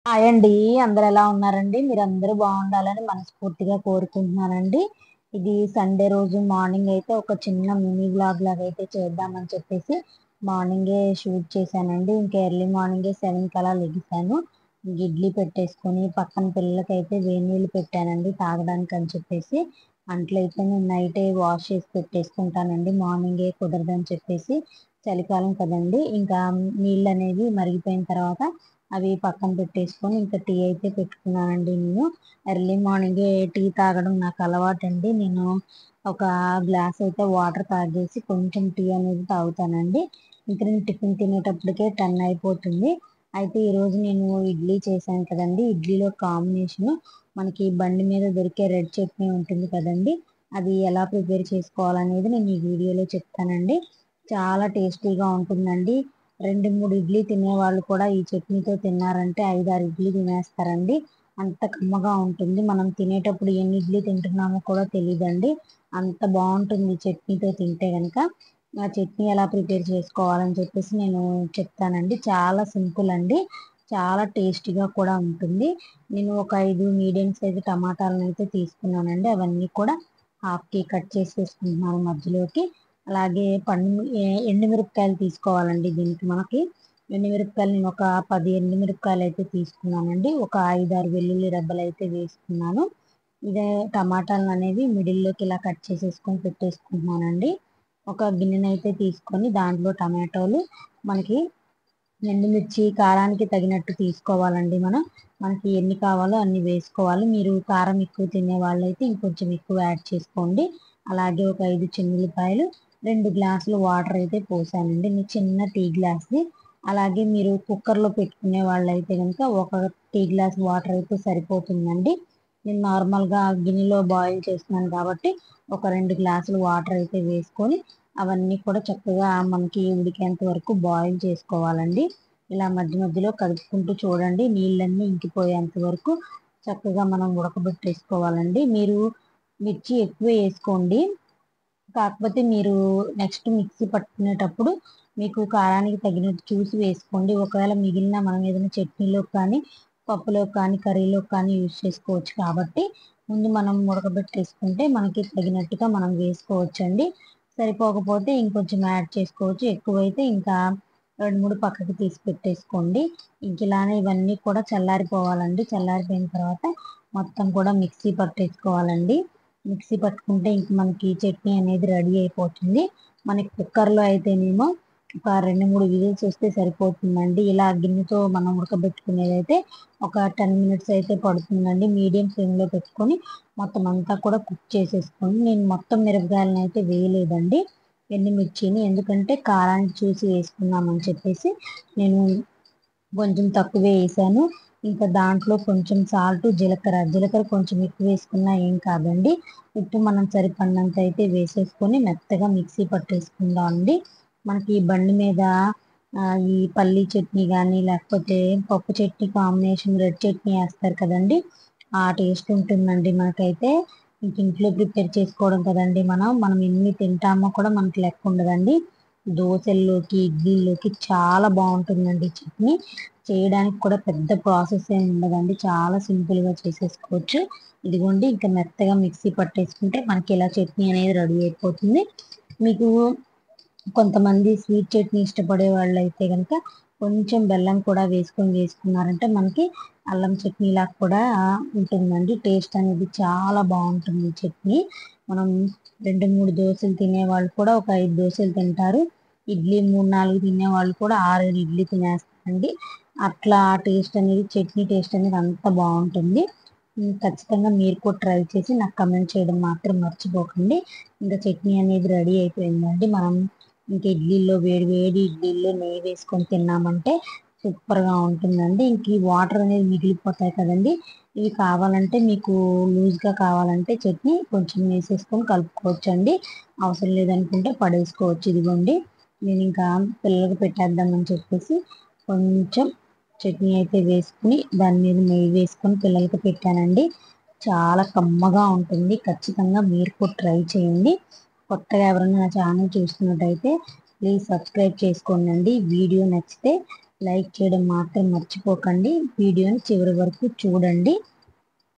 Hi అండి. అందరూ ఎలా ఉన్నారండి? మీరందరూ బాగుండాలని మనస్ఫూర్తిగా కోరుకుంటున్నానండి. ఇది సండే రోజు మార్నింగ్ అయితే ఒక చిన్న మినీ వ్లాగ్ లాగా అయితే చేద్దామని చెప్పేసి మార్నింగే షూట్ చేశానండి. ఇంకా ఎర్లీ మార్నింగే 7కి అలా లెగిసాను. ఇడ్లీ పెట్టేసుకొని పక్కన పిల్లలకైతే వేడి నీళ్ళు పెట్టానండి తాగడానికి అని చెప్పేసి. అంట్లయితే నేను నైటే వాష్ చేసి పెట్టేసుకుంటానండి. మార్నింగే కుదరదని చెప్పేసి. చలికాలం కదండి. ఇంకా నీళ్ళు అనేవి మరిగిపోయిన తర్వాత అవి పక్కన పెట్టేసుకొని ఇంకా టీ అయితే పెట్టుకున్నానండి నేను. ఎర్లీ మార్నింగే టీ తాగడం నాకు అలవాటండి. నేను ఒక గ్లాస్ అయితే వాటర్ తాగేసి కొంచెం టీ అనేది తాగుతానండి. ఇంక నేను టిఫిన్ తినేటప్పటికే 10 అయిపోతుంది. అయితే ఈరోజు నేను ఇడ్లీ చేశాను కదండి. ఇడ్లీలో కాంబినేషన్ మనకి బండి మీద దొరికే రెడ్ చట్నీ ఉంటుంది కదండి. అది ఎలా ప్రిపేర్ చేసుకోవాలనేది నేను ఈ వీడియోలో చెప్తానండి. చాలా టేస్టీగా ఉంటుందండి. 2, 3 ఇడ్లీ తినేవాళ్ళు కూడా ఈ చట్నీతో తిన్నారంటే 5, 6 ఇడ్లీ తినేస్తారండి. అంత కమ్మగా ఉంటుంది. మనం తినేటప్పుడు ఎన్ని ఇడ్లీ తింటున్నామో కూడా తెలీదండి. అంత బాగుంటుంది చట్నీతో తింటే గనక. ఆ చట్నీ ఎలా ప్రిపేర్ చేసుకోవాలని చెప్పేసి నేను చెప్తానండి. చాలా సింపుల్ అండి. చాలా టేస్టీగా కూడా ఉంటుంది. నేను ఒక 5 మీడియం సైజు టమాటాలను అయితే తీసుకున్నానండి. అవన్నీ కూడా హాఫ్‌కి కట్ చేసేసుకుంటున్నాను మధ్యలోకి. అలాగే ఎండుమిరపకాయలు తీసుకోవాలండి దీనికి మనకి. ఎండుమిరపకాయలు నేను ఒక 10 ఎండుమిరపకాయలు అయితే తీసుకున్నానండి. ఒక 5, 6 వెల్లుల్లి రెబ్బలు అయితే వేసుకున్నాను. ఇదే టమాటాలు అనేవి మిడిల్లోకి ఇలా కట్ చేసేసుకొని పెట్టేసుకుంటున్నానండి. ఒక గిన్నెనైతే తీసుకొని దాంట్లో టమాటోలు మనకి ఎండుమిర్చి కారానికి తగినట్టు తీసుకోవాలండి మనం. మనకి ఎన్ని కావాలో అన్ని వేసుకోవాలి. మీరు కారం ఎక్కువ తినే వాళ్ళైతే ఇంకొంచెం ఎక్కువ యాడ్ చేసుకోండి. అలాగే ఒక 5 చిన్నుల్లిపాయలు, 2 గ్లాసులు వాటర్ అయితే పోసానండి. మీ చిన్న టీ గ్లాస్‌ది. అలాగే మీరు కుక్కర్‌లో పెట్టుకునే వాళ్ళైతే గనుక ఒక టీ గ్లాస్ వాటర్ అయితే సరిపోతుందండి. నేను నార్మల్‌గా గిన్నెలో బాయిల్ చేస్తున్నాను కాబట్టి ఒక 2 గ్లాసులు వాటర్ అయితే వేసుకొని అవన్నీ కూడా చక్కగా మనకి ఉడికేంత వరకు బాయిల్ చేసుకోవాలండి. ఇలా మధ్య మధ్యలో కలుపుకుంటూ చూడండి. నీళ్ళన్నీ ఇంకిపోయేంత వరకు చక్కగా మనం ఉడకబెట్టేసుకోవాలండి. మీరు మిర్చి ఎక్కువ వేసుకోండి. కాకపోతే మీరు నెక్స్ట్ మిక్సీ పట్టుకునేటప్పుడు మీకు కారానికి తగినట్టు చూసి వేసుకోండి. ఒకవేళ మిగిలిన మనం ఏదైనా చట్నీలోకి కానీ, పప్పులోకి కానీ, కర్రీలోకి కానీ యూజ్ చేసుకోవచ్చు కాబట్టి ముందు మనం ఉడకబెట్టేసుకుంటే మనకి తగినట్టుగా మనం వేసుకోవచ్చండి. సరిపోకపోతే ఇంకొంచెం యాడ్ చేసుకోవచ్చు. ఎక్కువైతే ఇంకా 2, 3 పక్కకి తీసి పెట్టేసుకోండి. ఇంక ఇలానే ఇవన్నీ కూడా చల్లారిపోవాలండి. చల్లారిపోయిన తర్వాత మొత్తం కూడా మిక్సీ పట్టేసుకోవాలండి. మిక్సీ పట్టుకుంటే ఇంక మనకి చట్నీ అనేది రెడీ అయిపోతుంది. మనకి కుక్కర్‌లో అయితేనేమో ఒక 2, 3 విజిల్స్ వస్తే సరిపోతుందండి. ఇలా గిన్నెతో మనం ఉడకబెట్టుకునేదైతే ఒక 10 మినిట్స్ అయితే పడుతుందండి. మీడియం ఫ్లేమ్‌లో పెట్టుకొని మొత్తం అంతా కూడా కుక్ చేసేసుకోండి. నేను మొత్తం మిరపకాయలను అయితే వేయలేదండి. ఎండుమిర్చిని ఎందుకంటే కారాన్ని చూసి వేసుకుందామని చెప్పేసి నేను కొంచెం తక్కువే ఏసాను. ఇంకా దాంట్లో కొంచెం సాల్టు, జీలకర్ర కొంచెం ఎక్కువ వేసుకున్నా ఏం కాదండి. ఉప్పు మనం సరిపడినంత అయితే వేసేసుకొని మెత్తగా మిక్సీ పట్టేసుకుందామండి. మనకి ఈ బండి మీద ఈ పల్లీ చట్నీ గానీ, లేకపోతే పప్పు చట్నీ కాంబినేషన్ రెడ్ చట్నీ ఏస్తారు కదండీ! ఆ టేస్ట్ ఉంటుందండి మనకైతే. ఇంక ఇంట్లో ప్రిపేర్ చేసుకోవడం కదండీ మనం. మనం ఎన్ని తింటామో కూడా మనకి లెక్కుండదండి. దోసల్లోకి, ఇడ్లీల్లోకి చాలా బావుంటుందండి చట్నీ. చేయడానికి కూడా పెద్ద ప్రాసెస్ ఏమి ఉండదండి. చాలా సింపుల్‌గా చేసేసుకోవచ్చు. ఇదిగోండి ఇంకా మెత్తగా మిక్సీ పట్టేసుకుంటే మనకి ఇలా చట్నీ అనేది రెడీ అయిపోతుంది. మీకు కొంతమంది స్వీట్ చట్నీ ఇష్టపడే వాళ్ళైతే గనక కొంచెం బెల్లం కూడా వేసుకొని చేసుకున్నారంటే మనకి అల్లం చట్నీలాగా కూడా ఉంటుందండి. టేస్ట్ అనేది చాలా బావుంటుంది ఈ చట్నీ. మనం 2, 3 దోసలు తినేవాళ్ళు కూడా ఒక 5 దోసలు తింటారు. ఇడ్లీ 3, 4 తినేవాళ్ళు కూడా 6, 7 ఇడ్లీ తినేస్తారండి. అట్లా టేస్ట్ అనేది చట్నీ టేస్ట్ అనేది అంత బావుంటుంది. ఖచ్చితంగా మీరు కూడా ట్రై చేసి నాకు కమెంట్ చేయడం మాత్రం మర్చిపోకండి. ఇంకా చట్నీ అనేది రెడీ అయిపోయిందండి. మనం ఇంక ఇడ్లీలో వేడి వేడి ఇడ్లీలో నెయ్యి వేసుకొని తిన్నామంటే సూపర్‌గా ఉంటుందండి. ఇంక ఈ వాటర్ అనేది మిగిలిపోతాయి కదండీ! ఇవి కావాలంటే మీకు లూజ్‌గా కావాలంటే చట్నీ కొంచెం వేసేసుకొని కలుపుకోవచ్చండి. అవసరం లేదనుకుంటే పడేసుకోవచ్చు. ఇదిగోండి నేను ఇంకా పిల్లలకి పెట్టేద్దామని చెప్పేసి కొంచెం చట్నీ అయితే వేసుకొని దాని మీద నెయ్యి వేసుకొని పిల్లలకి పెట్టానండి. చాలా కమ్మగా ఉంటుంది. ఖచ్చితంగా మీరు కూడా ట్రై చేయండి. కొత్తగా ఎవరైనా నా ఛానల్ చూస్తున్నట్టయితే ప్లీజ్ సబ్స్క్రైబ్ చేసుకోండి. వీడియో నచ్చితే లైక్ చేయడం మాత్రం మర్చిపోకండి. వీడియోని చివరి వరకు చూడండి.